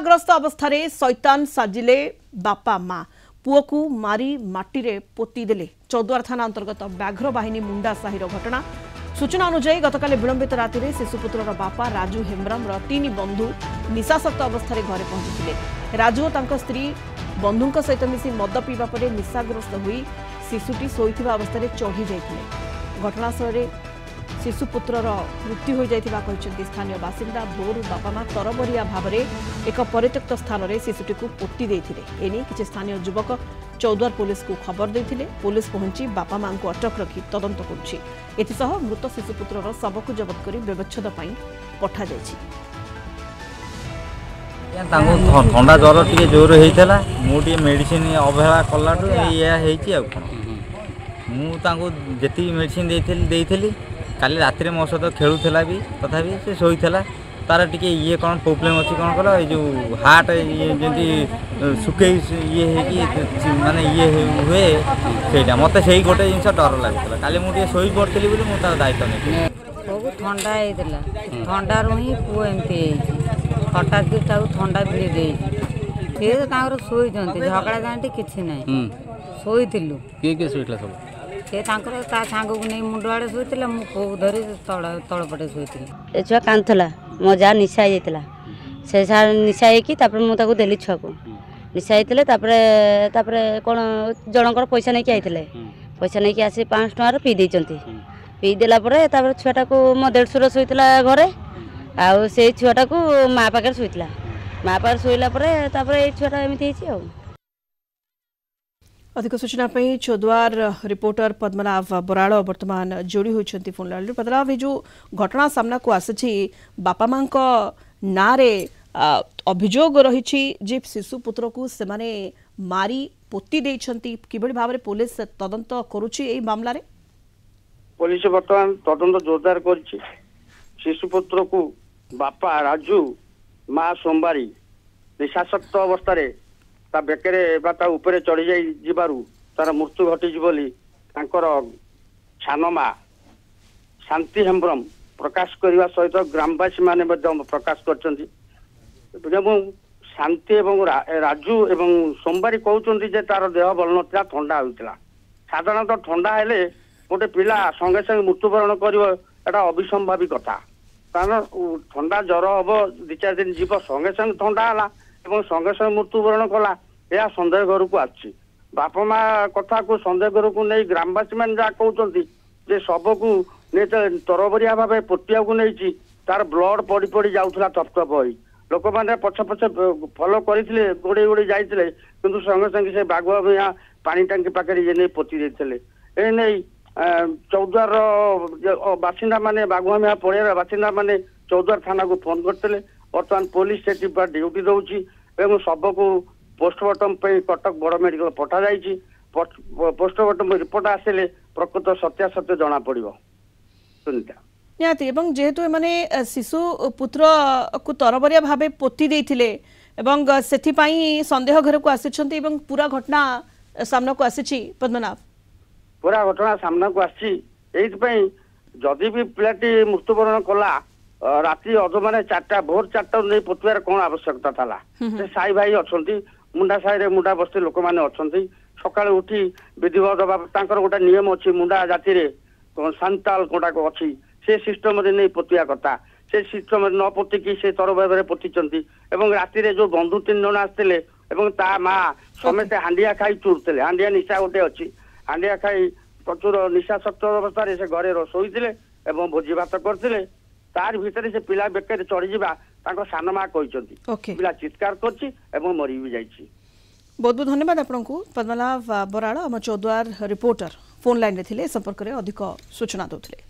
निशाग्रस्त अवस्था शैतान साजिले बापा माँ पुओ को मारी माटी रे पोती देले। चौद्वार थाना अंतर्गत व्याघ्र बाहिनी मुंडा साहिर घटना। सूचना अनुसार गतकाली विलंबित राति में शिशुपुत्र बापा राजू हेम्ब्रम तीन बंधु निशासक्त अवस्था घरे पहुंची। राजू और स्त्री बंधु सहित मिसी मद पीवा पर निशाग्रस्त हुई शिशुटी शोइथिबा अवस्था चढ़ी जाइथिले। घटनास्थल शिशुपुत्र मृत्यु हो जाइथिबा कहिसेंति स्थानीय बासिंदा। भोर बापा माँ तरबरिया भाव में एक परित्यक्त स्थान में शिशुटी को पोती देथिले। एने किछि स्थानीय युवक चौद्वार पुलिस को खबर देथिले। पुलिस पहुंची बापा माँ को अटक रखी तदंत करुछि। एथिसह मृत शिशुपुत्र शव को जबत कर व्यवच्छेद पई पठा जाइछि। ठंडा ज्वर टे जोर होता मुझे मेडिसिन अवहेला कलाठू जी मेडिसिन देती काली राति मो सहित खेलुला भी तथापि से शोला तार टे ये कौन प्रोब्लेम अच्छी कौन कल जो हार्ट ये जमी सुखे ये माने ये हुए से मत से गोटे जिन डर लगुला काली मुझे शोई पड़ी मुझे दायित्व नहीं बहुत ठंडा होता ठंडा रू ही पुओ एमती हठात ठंडा पी दे सी तो शोई झगड़ा जाती किसी ना शोलु किए शोला सब सी सांग को नहीं मुंड आड़े शोला मु पो धरी तलपटे शोई छुआ कांदला मो जा निशा जाता से निशा मुझे देली छुआ को निशा होते कौन जनकर पैसा नहीं आते पैसा नहीं आसी 500 टकर पी देती पी देला छुआटा को मो देढ़शुर शोला घरे आउ से छुआटा को माँ पाखे शोला माँ पाखे शोला छुआटा एमती हो। अधिक सूचना चौद्वार रिपोर्टर पद्मनाभ बराड़ वर्तमान जोड़ी होती फोन लाइन। पद्मनाभ जो घटना सामना को आसी बापा माँ ना अभियोग रही शिशुपुत्र को से मारी पोती देइछंती किबळी भाव में पुलिस तदंत करुछि एई मामला रे? पुलिस बर्तमान तदंत जोरदार करिछि। शिशुपुत्र को बापा राजू माँ सोमवारी निशासक्त अवस्था ता बेकरे ऊपर चढ़ी जारू तार मृत्यु घटी बोली छान माँ शांति हेम्ब्रम प्रकाश करने सहित ग्रामवासी माने प्रकाश कर शांति एवं राजू एवं सोमवारी कहते तार देह बल ना ठंडा होता साधारणतः ठंडा हेले गोटे पिला संगे संगे मृत्युवरण कर अभिसंभावी कथा कारण ठंडा ज्वर हम 2-4 दिन जीव संगे संगे ठंडा है और संगे संगे मृत्युवरण कला यह सन्देह घर को आछि। बापा माँ कथा को सन्देह घर को नहीं ग्रामवासी मान जहाँ कहते शव को तरबरिया भाव पोतिया को नहीं तार ब्लड पड़ी पड़ी जाऊला थप थप हो लोक मैंने पछ पछ फलो करते गोड़े गोड़े जाते कि संगे संगे से बागुआ यहाँ पानी टांकी पाखे ये नहीं पोती देते ए नहीं चौद्वार बासिंदा माने बागुआ मिया पड़िया बासिंदा माने चौद्वार थाना को फोन करते बर्तमान पुलिस से ड्यूटी दौची शव को पोस्टमार्टम कटक बड़ मेडिकल पठा जाइए। पोस्टमार्टम रिपोर्ट आसिले प्रकृत सत्यासत्य जना पड़ो। सुनीता निहाती एवं जेहेतु माने शिशु पुत्र को तरबरिया भावे पोती देइथिले एवं सेथिपाई संदेह घर को आसिछंती एवं पूरा घटना सामना को आसिछि। पद्मनाभ पूरा घटना सामना को आसी जदि भी पिलाटी मृत्युवरण कला राति अध माने 4टा भोर 4टा नहीं पोतवार कौन आवश्यकता था से साई भाई अच्छा मुंडा साई मुंडा बस्ती लोक मैंने अच्छा सका उठी विधिवत गोटे नियम अच्छी मुंडा जाति सांताल कोटा को अच्छी से सिस्टम नहीं पोतिया कथा से सिस्टम न पोतिकी से तर भाव पोती राति जो बंधु 3 जन आसते ता माँ समस्ते हांडिया खाई चुड़ते हांडिया निशा गोटे अच्छी हांडिया खाई प्रचुर निशासक्त अवस्था से घरे शोते भोजी भात करते तार भितर से पिला बेकर चढ़ी सान माँ कहते पिला चित्कार कर मरी भी जाइए। बहुत बहुत धन्यवाद आपको पद्मनाभ बराड़ आम चौद्वार रिपोर्टर फोन लाइन रे थिले संपर्क में अधिक सूचना देते।